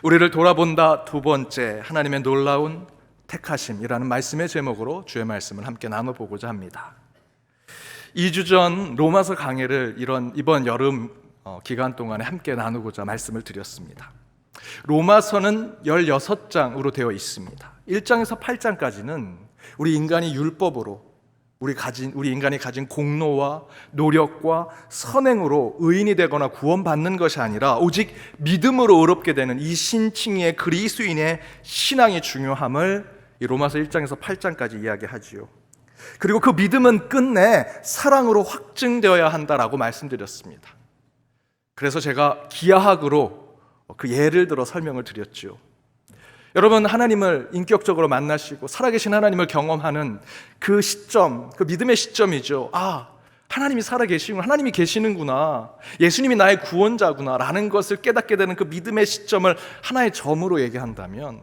우리를 돌아본다 두 번째, 하나님의 놀라운 택하심이라는 말씀의 제목으로 주의 말씀을 함께 나눠보고자 합니다. 2주 전 로마서 강해를 이번 여름 기간 동안에 함께 나누고자 말씀을 드렸습니다. 로마서는 16장으로 되어 있습니다. 1장에서 8장까지는 우리 인간이 율법으로 우리 인간이 가진 공로와 노력과 선행으로 의인이 되거나 구원받는 것이 아니라 오직 믿음으로 의롭게 되는 이 신칭의 그리스도인의 신앙이 중요함을 이 로마서 1장에서 8장까지 이야기하지요. 그리고 그 믿음은 끝내 사랑으로 확증되어야 한다라고 말씀드렸습니다. 그래서 제가 기하학으로 그 예를 들어 설명을 드렸죠. 여러분, 하나님을 인격적으로 만나시고 살아계신 하나님을 경험하는 그 시점, 그 믿음의 시점이죠. 하나님이 살아계시구나, 하나님이 계시는구나, 예수님이 나의 구원자구나 라는 것을 깨닫게 되는 그 믿음의 시점을 하나의 점으로 얘기한다면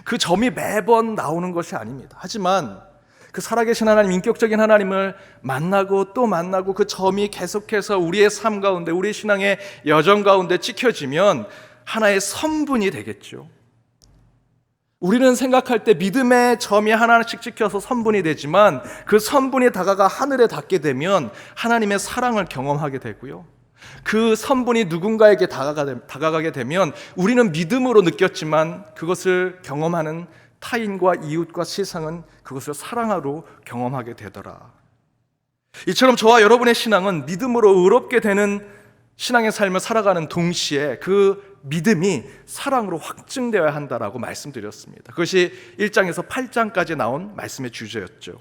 그 점이 매번 나오는 것이 아닙니다. 하지만 그 살아계신 하나님, 인격적인 하나님을 만나고 또 만나고 그 점이 계속해서 우리의 삶 가운데, 우리의 신앙의 여정 가운데 찍혀지면 하나의 선분이 되겠죠. 우리는 생각할 때 믿음의 점이 하나씩 찍혀서 선분이 되지만 그 선분이 다가가 하늘에 닿게 되면 하나님의 사랑을 경험하게 되고요, 그 선분이 누군가에게 다가가게 되면 우리는 믿음으로 느꼈지만 그것을 경험하는 타인과 이웃과 세상은 그것을 사랑으로 경험하게 되더라. 이처럼 저와 여러분의 신앙은 믿음으로 의롭게 되는 신앙의 삶을 살아가는 동시에 그 믿음이 사랑으로 확증되어야 한다라고 말씀드렸습니다. 그것이 1장에서 8장까지 나온 말씀의 주제였죠.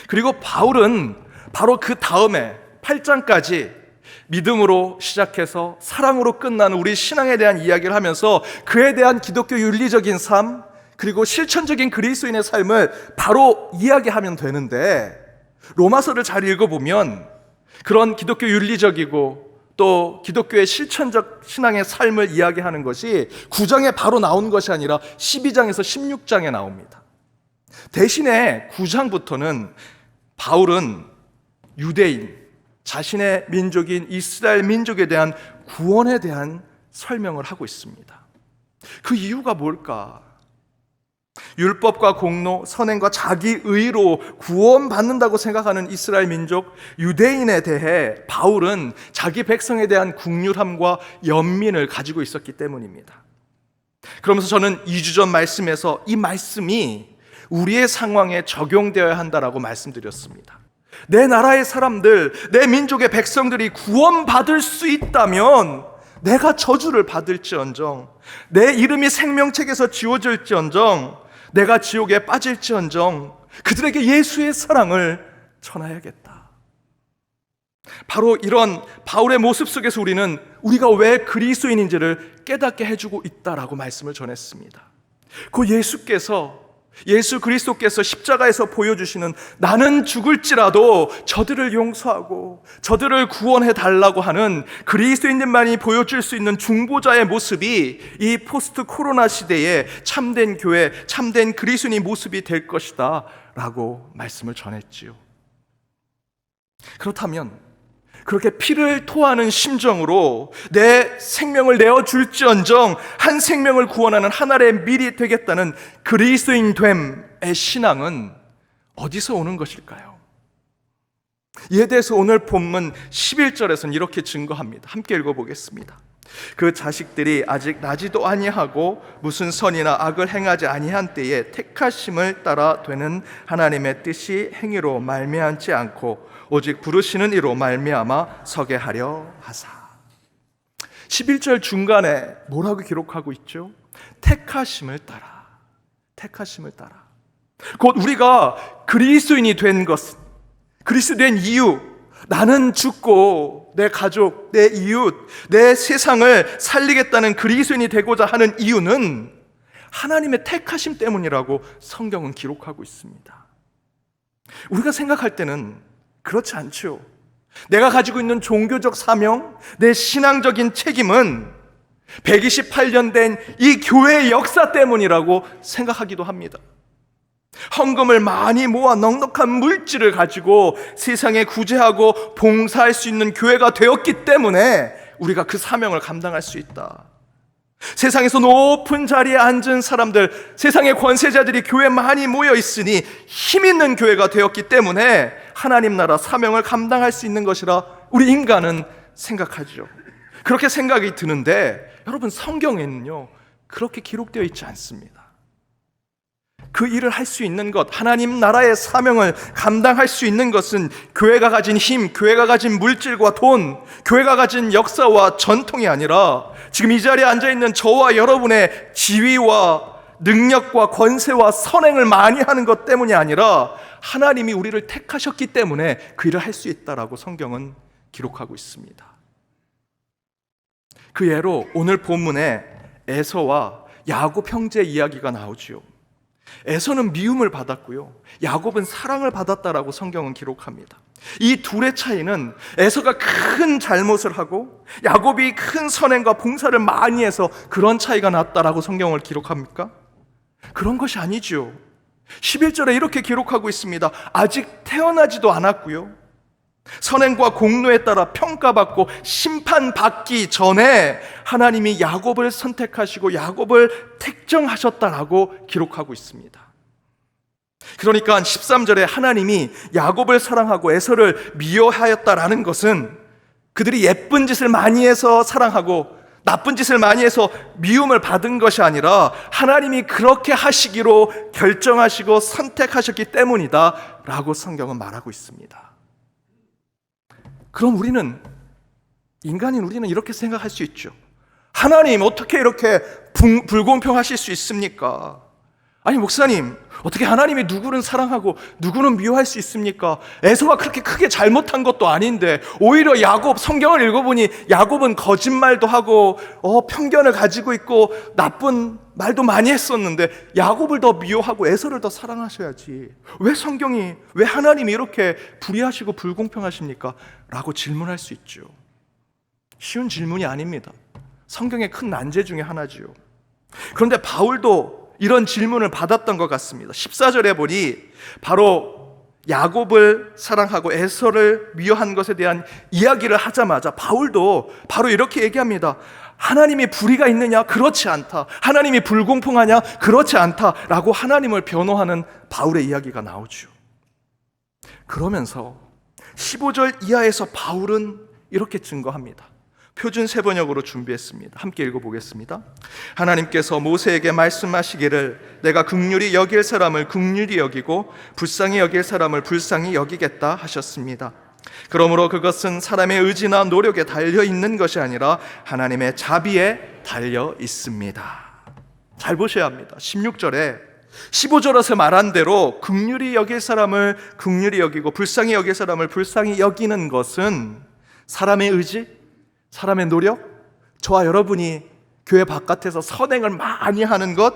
그리고 바울은 바로 그 다음에 8장까지 믿음으로 시작해서 사랑으로 끝나는 우리 신앙에 대한 이야기를 하면서 그에 대한 기독교 윤리적인 삶, 그리고 실천적인 그리스도인의 삶을 바로 이야기하면 되는데, 로마서를 잘 읽어보면 그런 기독교 윤리적이고 또 기독교의 실천적 신앙의 삶을 이야기하는 것이 9장에 바로 나온 것이 아니라 12장에서 16장에 나옵니다. 대신에 9장부터는 바울은 유대인, 자신의 민족인 이스라엘 민족에 대한 구원에 대한 설명을 하고 있습니다. 그 이유가 뭘까? 율법과 공로, 선행과 자기 의로 구원받는다고 생각하는 이스라엘 민족, 유대인에 대해 바울은 자기 백성에 대한 국률함과 연민을 가지고 있었기 때문입니다. 그러면서 저는 2주 전 말씀에서 이 말씀이 우리의 상황에 적용되어야 한다라고 말씀드렸습니다. 내 나라의 사람들, 내 민족의 백성들이 구원받을 수 있다면 내가 저주를 받을지언정, 내 이름이 생명책에서 지워질지언정, 내가 지옥에 빠질지언정 그들에게 예수의 사랑을 전해야겠다. 바로 이런 바울의 모습 속에서 우리가 왜 그리스도인인지를 깨닫게 해주고 있다라고 말씀을 전했습니다. 그 예수 그리스도께서 십자가에서 보여주시는 나는 죽을지라도 저들을 용서하고 저들을 구원해 달라고 하는 그리스도인들만이 보여줄 수 있는 중보자의 모습이 이 포스트 코로나 시대에 참된 교회, 참된 그리스도인의 모습이 될 것이다 라고 말씀을 전했지요. 그렇다면 그렇게 피를 토하는 심정으로 내 생명을 내어줄지언정 한 생명을 구원하는 하나의 밀이 되겠다는 그리스도인됨의 신앙은 어디서 오는 것일까요? 이에 대해서 오늘 본문 11절에서는 이렇게 증거합니다. 함께 읽어보겠습니다. 그 자식들이 아직 나지도 아니하고 무슨 선이나 악을 행하지 아니한 때에 택하심을 따라 되는 하나님의 뜻이 행위로 말미암지 않고 오직 부르시는 이로 말미암아 서게 하려 하사. 11절 중간에 뭐라고 기록하고 있죠? 택하심을 따라. 택하심을 따라. 곧 우리가 그리스도인이 된 것은, 그리스도된 이유, 나는 죽고 내 가족, 내 이웃, 내 세상을 살리겠다는 그리스도인이 되고자 하는 이유는 하나님의 택하심 때문이라고 성경은 기록하고 있습니다. 우리가 생각할 때는 그렇지 않죠. 내가 가지고 있는 종교적 사명, 내 신앙적인 책임은 128년 된 이 교회의 역사 때문이라고 생각하기도 합니다. 헌금을 많이 모아 넉넉한 물질을 가지고 세상에 구제하고 봉사할 수 있는 교회가 되었기 때문에 우리가 그 사명을 감당할 수 있다. 세상에서 높은 자리에 앉은 사람들, 세상의 권세자들이 교회에 많이 모여 있으니 힘 있는 교회가 되었기 때문에 하나님 나라 사명을 감당할 수 있는 것이라 우리 인간은 생각하죠. 그렇게 생각이 드는데 여러분, 성경에는요 그렇게 기록되어 있지 않습니다. 그 일을 할 수 있는 것, 하나님 나라의 사명을 감당할 수 있는 것은 교회가 가진 힘, 교회가 가진 물질과 돈, 교회가 가진 역사와 전통이 아니라 지금 이 자리에 앉아있는 저와 여러분의 지위와 능력과 권세와 선행을 많이 하는 것 때문이 아니라 하나님이 우리를 택하셨기 때문에 그 일을 할 수 있다라고 성경은 기록하고 있습니다. 그 예로 오늘 본문에 에서와 야곱 형제 이야기가 나오지요. 에서는 미움을 받았고요, 야곱은 사랑을 받았다라고 성경은 기록합니다. 이 둘의 차이는 에서가 큰 잘못을 하고 야곱이 큰 선행과 봉사를 많이 해서 그런 차이가 났다라고 성경을 기록합니까? 그런 것이 아니죠. 11절에 이렇게 기록하고 있습니다. 아직 태어나지도 않았고요, 선행과 공로에 따라 평가받고 심판받기 전에 하나님이 야곱을 선택하시고 야곱을 택정하셨다라고 기록하고 있습니다. 그러니까 13절에 하나님이 야곱을 사랑하고 에서를 미워하였다라는 것은 그들이 예쁜 짓을 많이 해서 사랑하고 나쁜 짓을 많이 해서 미움을 받은 것이 아니라 하나님이 그렇게 하시기로 결정하시고 선택하셨기 때문이다 라고 성경은 말하고 있습니다. 그럼 인간인 우리는 이렇게 생각할 수 있죠. 하나님, 어떻게 이렇게 불공평하실 수 있습니까? 아니, 목사님, 어떻게 하나님이 누구는 사랑하고 누구는 미워할 수 있습니까? 에서가 그렇게 크게 잘못한 것도 아닌데 오히려 야곱, 성경을 읽어보니 야곱은 거짓말도 하고 편견을 가지고 있고 나쁜 말도 많이 했었는데 야곱을 더 미워하고 에서를 더 사랑하셔야지. 왜 하나님이 이렇게 불의하시고 불공평하십니까? 라고 질문할 수 있죠. 쉬운 질문이 아닙니다. 성경의 큰 난제 중에 하나지요. 그런데 바울도 이런 질문을 받았던 것 같습니다. 14절에 보니 바로 야곱을 사랑하고 에서를 미워한 것에 대한 이야기를 하자마자 바울도 바로 이렇게 얘기합니다. 하나님이 불의가 있느냐? 그렇지 않다. 하나님이 불공평하냐? 그렇지 않다. 라고 하나님을 변호하는 바울의 이야기가 나오죠. 그러면서 15절 이하에서 바울은 이렇게 증거합니다. 표준 세번역으로 준비했습니다. 함께 읽어보겠습니다. 하나님께서 모세에게 말씀하시기를 내가 긍휼히 여길 사람을 긍휼히 여기고 불쌍히 여길 사람을 불쌍히 여기겠다 하셨습니다. 그러므로 그것은 사람의 의지나 노력에 달려 있는 것이 아니라 하나님의 자비에 달려 있습니다. 잘 보셔야 합니다. 16절에 15절에서 말한 대로 긍휼히 여길 사람을 긍휼히 여기고 불쌍히 여길 사람을 불쌍히 여기는 것은 사람의 의지, 사람의 노력, 저와 여러분이 교회 바깥에서 선행을 많이 하는 것,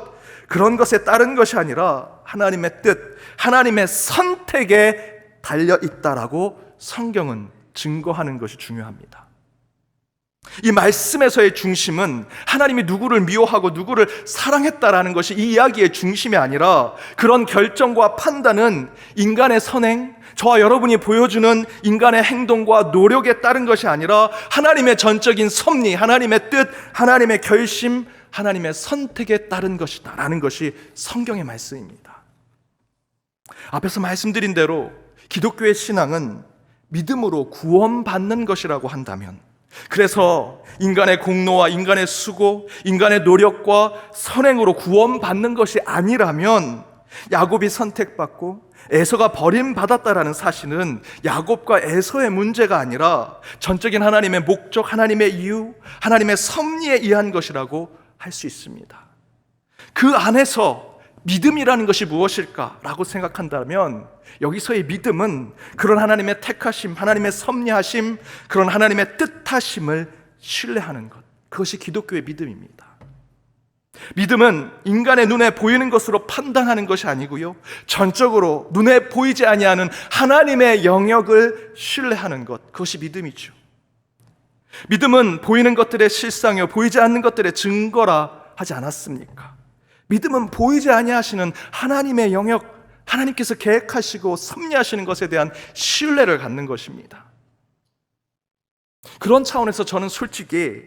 그런 것에 따른 것이 아니라 하나님의 뜻, 하나님의 선택에 달려 있다라고 성경은 증거하는 것이 중요합니다. 이 말씀에서의 중심은 하나님이 누구를 미워하고 누구를 사랑했다라는 것이 이 이야기의 중심이 아니라 그런 결정과 판단은 인간의 선행, 저와 여러분이 보여주는 인간의 행동과 노력에 따른 것이 아니라 하나님의 전적인 섭리, 하나님의 뜻, 하나님의 결심, 하나님의 선택에 따른 것이다 라는 것이 성경의 말씀입니다. 앞에서 말씀드린 대로 기독교의 신앙은 믿음으로 구원받는 것이라고 한다면, 그래서 인간의 공로와 인간의 수고, 인간의 노력과 선행으로 구원받는 것이 아니라면 야곱이 선택받고 에서가 버림받았다라는 사실은 야곱과 에서의 문제가 아니라 전적인 하나님의 목적, 하나님의 이유, 하나님의 섭리에 의한 것이라고 할 수 있습니다. 그 안에서 믿음이라는 것이 무엇일까라고 생각한다면 여기서의 믿음은 그런 하나님의 택하심, 하나님의 섭리하심, 그런 하나님의 뜻하심을 신뢰하는 것, 그것이 기독교의 믿음입니다. 믿음은 인간의 눈에 보이는 것으로 판단하는 것이 아니고요, 전적으로 눈에 보이지 아니하는 하나님의 영역을 신뢰하는 것, 그것이 믿음이죠. 믿음은 보이는 것들의 실상이요 보이지 않는 것들의 증거라 하지 않았습니까? 믿음은 보이지 아니하시는 하나님의 영역, 하나님께서 계획하시고 섭리하시는 것에 대한 신뢰를 갖는 것입니다. 그런 차원에서 저는 솔직히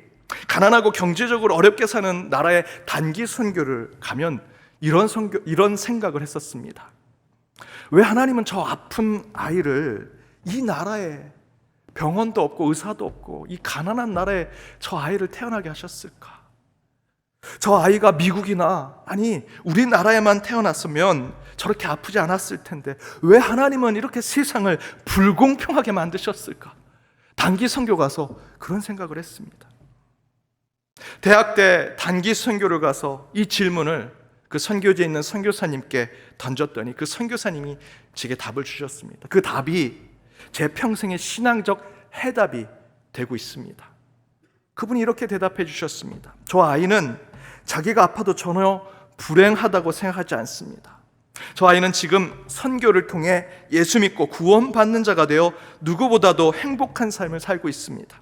가난하고 경제적으로 어렵게 사는 나라에 단기 선교를 가면 이런 생각을 했었습니다. 왜 하나님은 저 아픈 아이를 이 나라에 병원도 없고 의사도 없고 이 가난한 나라에 저 아이를 태어나게 하셨을까? 저 아이가 미국이나 아니 우리나라에만 태어났으면 저렇게 아프지 않았을 텐데 왜 하나님은 이렇게 세상을 불공평하게 만드셨을까? 단기 선교 가서 그런 생각을 했습니다. 대학 때 단기 선교를 가서 이 질문을 그 선교지에 있는 선교사님께 던졌더니 그 선교사님이 제게 답을 주셨습니다. 그 답이 제 평생의 신앙적 해답이 되고 있습니다. 그분이 이렇게 대답해 주셨습니다. 저 아이는 자기가 아파도 전혀 불행하다고 생각하지 않습니다. 저 아이는 지금 선교를 통해 예수 믿고 구원받는 자가 되어 누구보다도 행복한 삶을 살고 있습니다.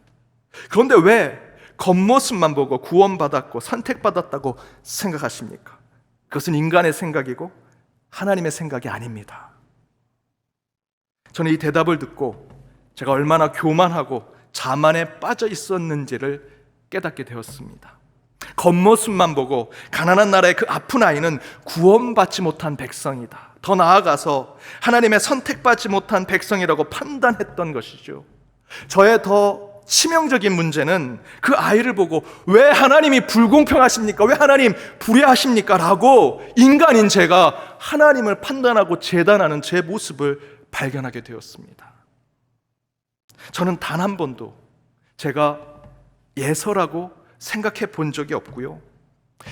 그런데 왜 겉모습만 보고 구원받았고 선택받았다고 생각하십니까? 그것은 인간의 생각이고 하나님의 생각이 아닙니다. 저는 이 대답을 듣고 제가 얼마나 교만하고 자만에 빠져 있었는지를 깨닫게 되었습니다. 겉모습만 보고 가난한 나라의 그 아픈 아이는 구원받지 못한 백성이다, 더 나아가서 하나님의 선택받지 못한 백성이라고 판단했던 것이죠. 저의 더 치명적인 문제는 그 아이를 보고 왜 하나님이 불공평하십니까? 왜 하나님 불의하십니까? 라고 인간인 제가 하나님을 판단하고 재단하는 제 모습을 발견하게 되었습니다. 저는 단 한 번도 제가 예서라고 생각해 본 적이 없고요,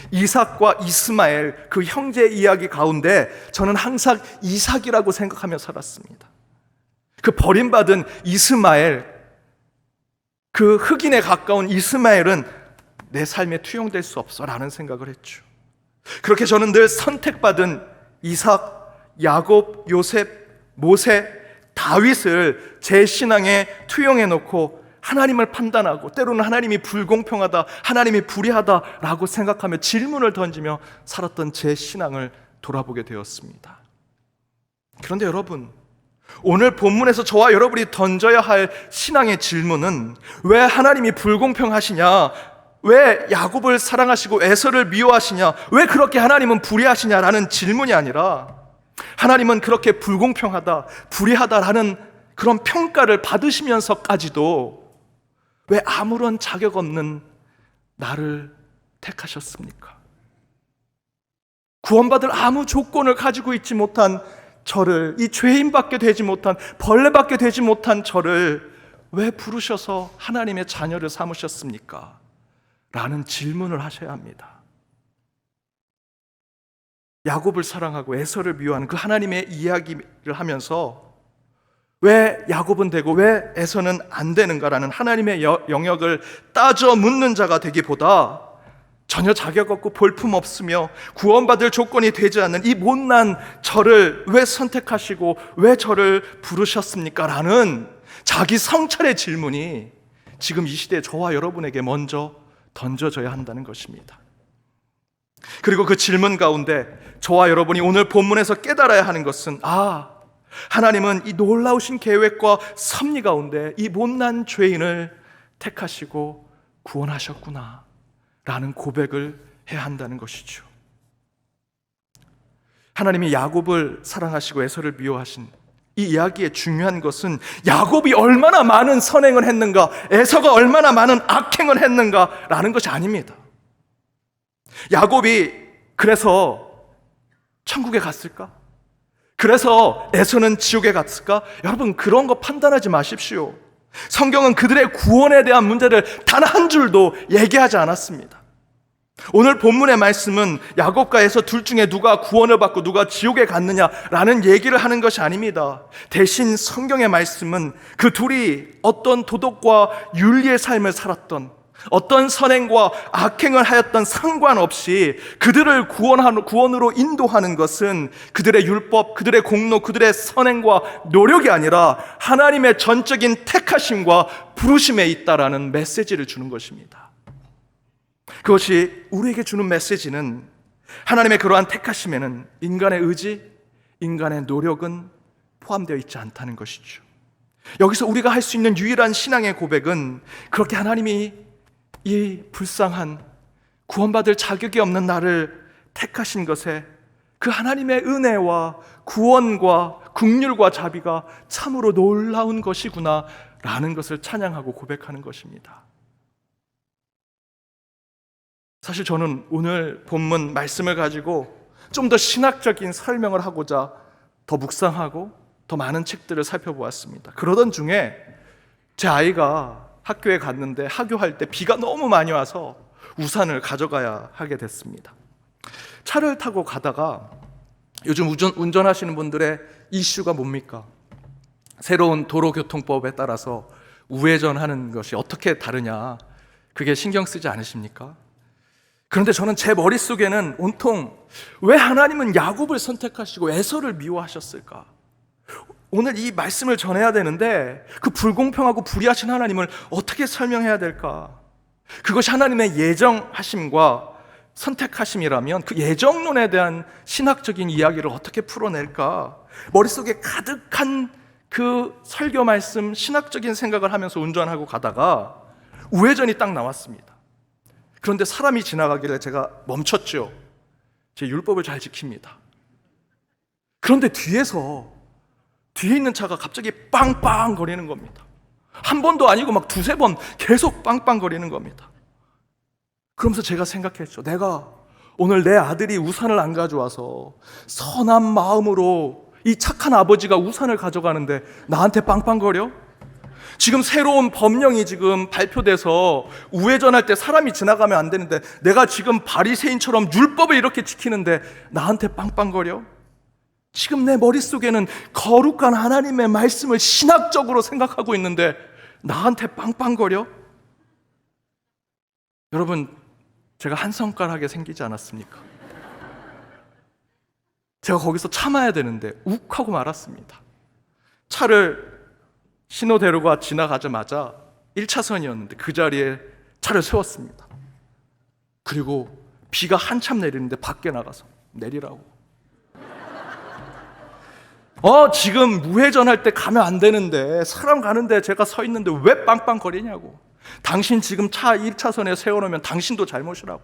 이삭과 이스마엘 그 형제 이야기 가운데 저는 항상 이삭이라고 생각하며 살았습니다. 그 버림받은 이스마엘, 그 흑인에 가까운 이스마엘은 내 삶에 투영될 수 없어 라는 생각을 했죠. 그렇게 저는 늘 선택받은 이삭, 야곱, 요셉, 모세, 다윗을 제 신앙에 투영해 놓고 하나님을 판단하고 때로는 하나님이 불공평하다, 하나님이 불의하다라고 생각하며 질문을 던지며 살았던 제 신앙을 돌아보게 되었습니다. 그런데 여러분, 오늘 본문에서 저와 여러분이 던져야 할 신앙의 질문은 왜 하나님이 불공평하시냐, 왜 야곱을 사랑하시고 에서를 미워하시냐, 왜 그렇게 하나님은 불의하시냐라는 질문이 아니라 하나님은 그렇게 불공평하다, 불의하다라는 그런 평가를 받으시면서까지도 왜 아무런 자격 없는 나를 택하셨습니까? 구원받을 아무 조건을 가지고 있지 못한 저를, 이 죄인밖에 되지 못한, 벌레밖에 되지 못한 저를 왜 부르셔서 하나님의 자녀를 삼으셨습니까? 라는 질문을 하셔야 합니다. 야곱을 사랑하고 에서를 미워하는 그 하나님의 이야기를 하면서 왜 야곱은 되고 왜 에서는 안 되는가라는 하나님의 영역을 따져 묻는 자가 되기보다 전혀 자격 없고 볼품 없으며 구원받을 조건이 되지 않는 이 못난 저를 왜 선택하시고 왜 저를 부르셨습니까? 라는 자기 성찰의 질문이 지금 이 시대에 저와 여러분에게 먼저 던져져야 한다는 것입니다. 그리고 그 질문 가운데 저와 여러분이 오늘 본문에서 깨달아야 하는 것은, 하나님은 이 놀라우신 계획과 섭리 가운데 이 못난 죄인을 택하시고 구원하셨구나 라는 고백을 해야 한다는 것이죠. 하나님이 야곱을 사랑하시고 에서를 미워하신 이 이야기의 중요한 것은 야곱이 얼마나 많은 선행을 했는가, 에서가 얼마나 많은 악행을 했는가 라는 것이 아닙니다. 야곱이 그래서 천국에 갔을까? 그래서 에서는 지옥에 갔을까? 여러분, 그런 거 판단하지 마십시오. 성경은 그들의 구원에 대한 문제를 단 한 줄도 얘기하지 않았습니다. 오늘 본문의 말씀은 야곱과 에서 둘 중에 누가 구원을 받고 누가 지옥에 갔느냐라는 얘기를 하는 것이 아닙니다. 대신 성경의 말씀은 그 둘이 어떤 도덕과 윤리의 삶을 살았던, 어떤 선행과 악행을 하였던 상관없이 그들을 구원으로 인도하는 것은 그들의 율법, 그들의 공로, 그들의 선행과 노력이 아니라 하나님의 전적인 택하심과 부르심에 있다라는 메시지를 주는 것입니다. 그것이 우리에게 주는 메시지는 하나님의 그러한 택하심에는 인간의 의지, 인간의 노력은 포함되어 있지 않다는 것이죠. 여기서 우리가 할 수 있는 유일한 신앙의 고백은 그렇게 하나님이 이 불쌍한 구원받을 자격이 없는 나를 택하신 것에 그 하나님의 은혜와 구원과 긍휼과 자비가 참으로 놀라운 것이구나 라는 것을 찬양하고 고백하는 것입니다. 사실 저는 오늘 본문 말씀을 가지고 좀 더 신학적인 설명을 하고자 더 묵상하고 더 많은 책들을 살펴보았습니다. 그러던 중에 제 아이가 학교에 갔는데 하교할 때 비가 너무 많이 와서 우산을 가져가야 하게 됐습니다. 차를 타고 가다가 요즘 운전하시는 분들의 이슈가 뭡니까? 새로운 도로교통법에 따라서 우회전하는 것이 어떻게 다르냐, 그게 신경 쓰지 않으십니까? 그런데 저는 제 머릿속에는 온통 왜 하나님은 야곱을 선택하시고 에서를 미워하셨을까? 오늘 이 말씀을 전해야 되는데 그 불공평하고 불의하신 하나님을 어떻게 설명해야 될까? 그것이 하나님의 예정하심과 선택하심이라면 그 예정론에 대한 신학적인 이야기를 어떻게 풀어낼까? 머릿속에 가득한 그 설교 말씀, 신학적인 생각을 하면서 운전하고 가다가 우회전이 딱 나왔습니다. 그런데 사람이 지나가길래 제가 멈췄죠. 제 율법을 잘 지킵니다. 그런데 뒤에 있는 차가 갑자기 빵빵 거리는 겁니다. 한 번도 아니고 막 두세 번 계속 빵빵 거리는 겁니다. 그러면서 제가 생각했죠. 내가 오늘 내 아들이 우산을 안 가져와서 선한 마음으로 이 착한 아버지가 우산을 가져가는데 나한테 빵빵거려? 지금 새로운 법령이 지금 발표돼서 우회전할 때 사람이 지나가면 안 되는데 내가 지금 바리새인처럼 율법을 이렇게 지키는데 나한테 빵빵거려? 지금 내 머릿속에는 거룩한 하나님의 말씀을 신학적으로 생각하고 있는데 나한테 빵빵거려? 여러분, 제가 한 손가락에 생기지 않았습니까? 제가 거기서 참아야 되는데 욱 하고 말았습니다. 차를 신호대로가 지나가자마자 1차선이었는데 그 자리에 차를 세웠습니다. 그리고 비가 한참 내리는데 밖에 나가서 내리라고. 지금 우회전할 때 가면 안 되는데 사람 가는데 제가 서 있는데 왜 빵빵거리냐고. 당신 지금 차 1차선에 세워놓으면 당신도 잘못이라고.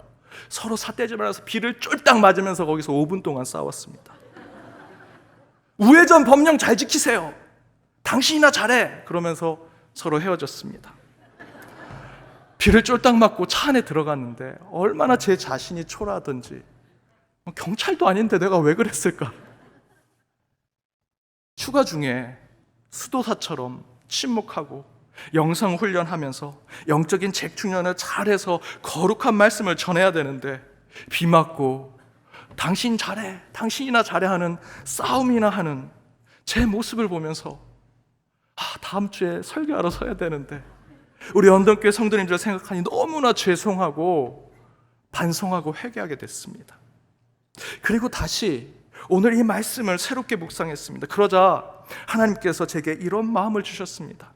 서로 삿대질하면서 비를 쫄딱 맞으면서 거기서 5분 동안 싸웠습니다. 우회전 법령 잘 지키세요. 당신이나 잘해. 그러면서 서로 헤어졌습니다. 비를 쫄딱 맞고 차 안에 들어갔는데 얼마나 제 자신이 초라하던지. 경찰도 아닌데 내가 왜 그랬을까? 휴가 중에 수도사처럼 침묵하고 영성 훈련하면서 영적인 재충전을 잘해서 거룩한 말씀을 전해야 되는데 비 맞고 당신 잘해, 당신이나 잘해 하는 싸움이나 하는 제 모습을 보면서 다음 주에 설교하러 서야 되는데 우리 언덕교회 성도님들 생각하니 너무나 죄송하고 반성하고 회개하게 됐습니다. 그리고 다시 오늘 이 말씀을 새롭게 묵상했습니다. 그러자 하나님께서 제게 이런 마음을 주셨습니다.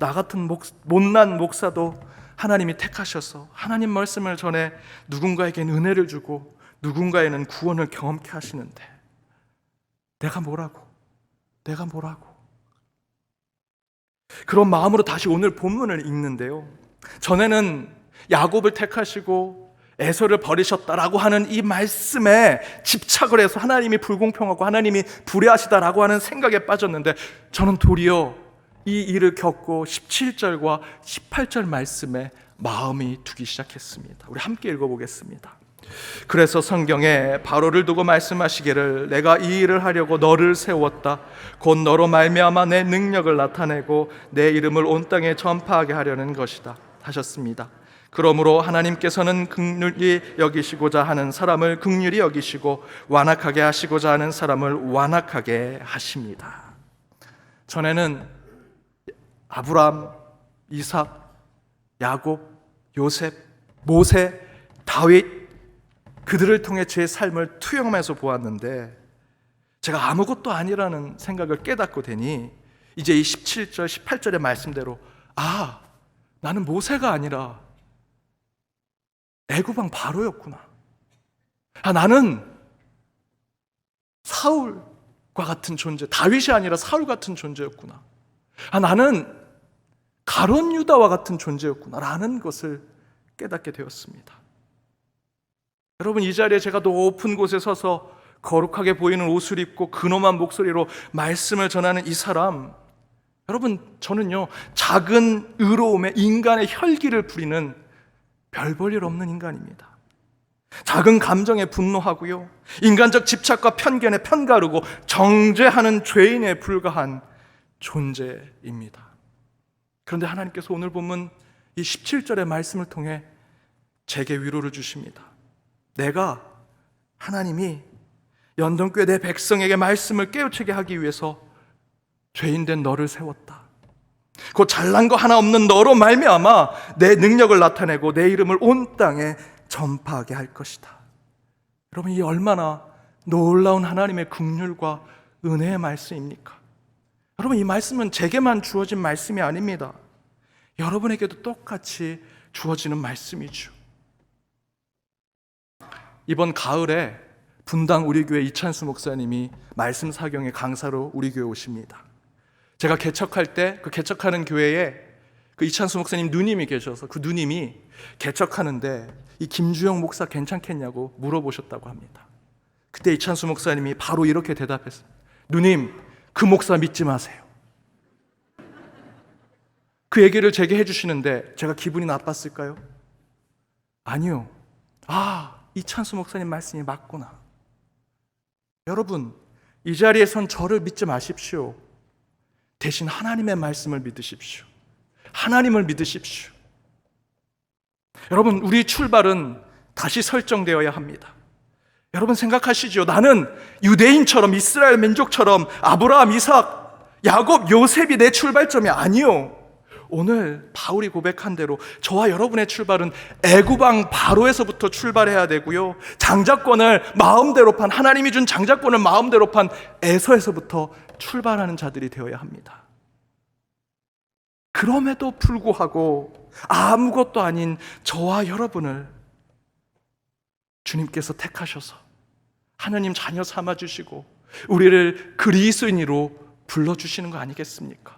나 같은 못난 목사도 하나님이 택하셔서 하나님 말씀을 전해 누군가에겐 은혜를 주고 누군가에는 구원을 경험케 하시는데 내가 뭐라고? 그런 마음으로 다시 오늘 본문을 읽는데요. 전에는 야곱을 택하시고 에서를 버리셨다라고 하는 이 말씀에 집착을 해서 하나님이 불공평하고 하나님이 불의하시다라고 하는 생각에 빠졌는데 저는 도리어 이 일을 겪고 17절과 18절 말씀에 마음이 두기 시작했습니다. 우리 함께 읽어보겠습니다. 그래서 성경에 바로를 두고 말씀하시기를 내가 이 일을 하려고 너를 세웠다. 곧 너로 말미암아 내 능력을 나타내고 내 이름을 온 땅에 전파하게 하려는 것이다 하셨습니다. 그러므로 하나님께서는 긍휼히 여기시고자 하는 사람을 긍휼히 여기시고 완악하게 하시고자 하는 사람을 완악하게 하십니다. 전에는 아브람, 이삭, 야곱, 요셉, 모세, 다윗 그들을 통해 제 삶을 투영하면서 보았는데 제가 아무것도 아니라는 생각을 깨닫고 되니 이제 이 17절, 18절의 말씀대로 나는 모세가 아니라 애굽왕 바로였구나. 나는 사울과 같은 존재, 다윗이 아니라 사울 같은 존재였구나. 나는 가룟 유다와 같은 존재였구나라는 것을 깨닫게 되었습니다. 여러분, 이 자리에 제가 높은 곳에 서서 거룩하게 보이는 옷을 입고 근엄한 목소리로 말씀을 전하는 이 사람, 여러분, 저는요, 작은 의로움에 인간의 혈기를 부리는 별 볼 일 없는 인간입니다. 작은 감정에 분노하고요, 인간적 집착과 편견에 편가르고 정죄하는 죄인에 불과한 존재입니다. 그런데 하나님께서 오늘 본문 이 17절의 말씀을 통해 제게 위로를 주십니다. 내가, 하나님이 연동교회 내 백성에게 말씀을 깨우치게 하기 위해서 죄인된 너를 세웠다. 곧 잘난 거 하나 없는 너로 말미암아 내 능력을 나타내고 내 이름을 온 땅에 전파하게 할 것이다. 여러분, 이 얼마나 놀라운 하나님의 긍휼과 은혜의 말씀입니까? 여러분, 이 말씀은 제게만 주어진 말씀이 아닙니다. 여러분에게도 똑같이 주어지는 말씀이죠. 이번 가을에 분당 우리 교회 이찬수 목사님이 말씀 사경의 강사로 우리 교회 오십니다. 제가 개척할 때 그 개척하는 교회에 그 이찬수 목사님 누님이 계셔서 그 누님이 개척하는데 이 김주영 목사 괜찮겠냐고 물어보셨다고 합니다. 그때 이찬수 목사님이 바로 이렇게 대답했어요. 누님, 그 목사 믿지 마세요. 그 얘기를 제게 해주시는데 제가 기분이 나빴을까요? 아니요. 이찬수 목사님 말씀이 맞구나. 여러분, 이 자리에 선 저를 믿지 마십시오. 대신 하나님의 말씀을 믿으십시오. 하나님을 믿으십시오. 여러분, 우리 출발은 다시 설정되어야 합니다. 여러분 생각하시죠? 나는 유대인처럼, 이스라엘 민족처럼 아브라함, 이삭, 야곱, 요셉이 내 출발점이 아니요. 오늘 바울이 고백한 대로 저와 여러분의 출발은 애굽왕 바로에서부터 출발해야 되고요, 장자권을 마음대로 판, 하나님이 준 장자권을 마음대로 판 에서에서부터 출발하는 자들이 되어야 합니다. 그럼에도 불구하고 아무것도 아닌 저와 여러분을 주님께서 택하셔서 하나님 자녀 삼아주시고 우리를 그리스도인으로 불러주시는 거 아니겠습니까?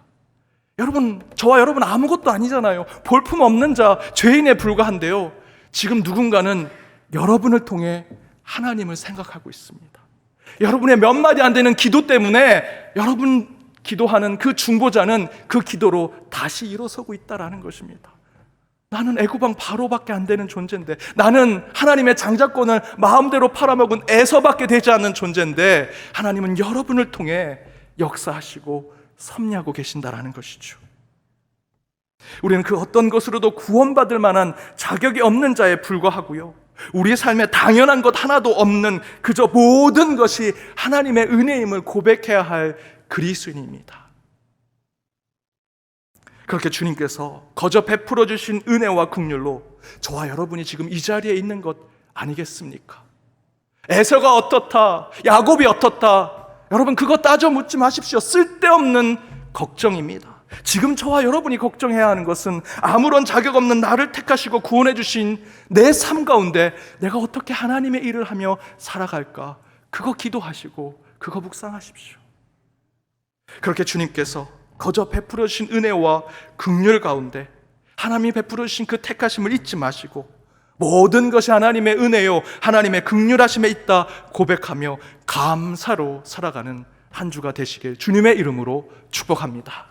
여러분, 저와 여러분 아무것도 아니잖아요. 볼품없는 자, 죄인에 불과한데요, 지금 누군가는 여러분을 통해 하나님을 생각하고 있습니다. 여러분의 몇 마디 안 되는 기도 때문에 여러분 기도하는 그 중보자는 그 기도로 다시 일어서고 있다라는 것입니다. 나는 애굽왕 바로밖에 안 되는 존재인데, 나는 하나님의 장자권을 마음대로 팔아먹은 에서밖에 되지 않는 존재인데, 하나님은 여러분을 통해 역사하시고 섭리하고 계신다라는 것이죠. 우리는 그 어떤 것으로도 구원받을 만한 자격이 없는 자에 불과하고요, 우리의 삶에 당연한 것 하나도 없는 그저 모든 것이 하나님의 은혜임을 고백해야 할 그리스도인입니다. 그렇게 주님께서 거저 베풀어 주신 은혜와 긍휼로 저와 여러분이 지금 이 자리에 있는 것 아니겠습니까? 에서가 어떻다, 야곱이 어떻다, 여러분 그거 따져 묻지 마십시오. 쓸데없는 걱정입니다. 지금 저와 여러분이 걱정해야 하는 것은 아무런 자격 없는 나를 택하시고 구원해 주신 내 삶 가운데 내가 어떻게 하나님의 일을 하며 살아갈까, 그거 기도하시고 그거 묵상하십시오. 그렇게 주님께서 거저 베풀어 주신 은혜와 긍휼 가운데 하나님이 베풀어 주신 그 택하심을 잊지 마시고 모든 것이 하나님의 은혜요, 하나님의 긍휼하심에 있다 고백하며 감사로 살아가는 한 주가 되시길 주님의 이름으로 축복합니다.